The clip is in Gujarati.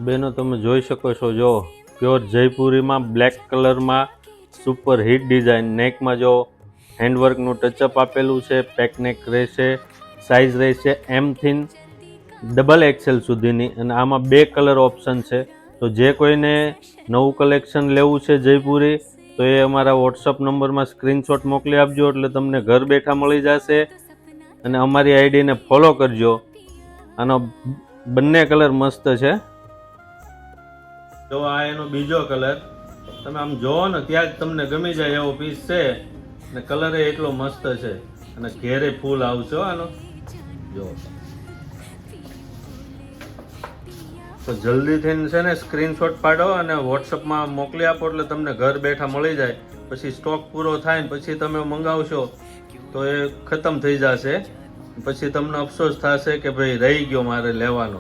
બેનો તમે જોઈ શકો છો, જો પ્યોર જયપુરીમાં બ્લેક કલરમાં સુપર હિટ ડિઝાઇન. નેકમાં જો હેન્ડવર્કનું ટચઅપ આપેલું છે. પેક નેક રહેશે. સાઇઝ રહેશે એમ થીન ડબલ એક્સેલ સુધીની, અને આમાં 2 કલર ઓપ્શન છે. તો જે કોઈને નવું કલેક્શન લેવું છે જયપુરી, તો એ અમારા વોટ્સઅપ નંબરમાં સ્ક્રીનશોટ મોકલી આપજો, એટલે તમને ઘર બેઠા મળી જશે. અને અમારી આઈડીને ફોલો કરજો. આનો બંને કલર મસ્ત છે. જો આ એનો બીજો કલર, તમે આમ જોવો ને ત્યાં જ તમને ગમી જાય એવો પીસ છે, અને કલર એટલો મસ્ત છે, અને ઘેરે ફૂલ આવશે આનો. જો તો જલ્દીથી છે ને સ્ક્રીનશોટ પાડો અને વોટ્સઅપમાં મોકલી આપો, એટલે તમને ઘર બેઠા મળી જાય. પછી સ્ટોક પૂરો થાય ને પછી તમે મંગાવશો તો એ ખતમ થઈ જશે. પછી તમને અફસોસ થશે કે ભાઈ રહી ગયો મારે લેવાનો.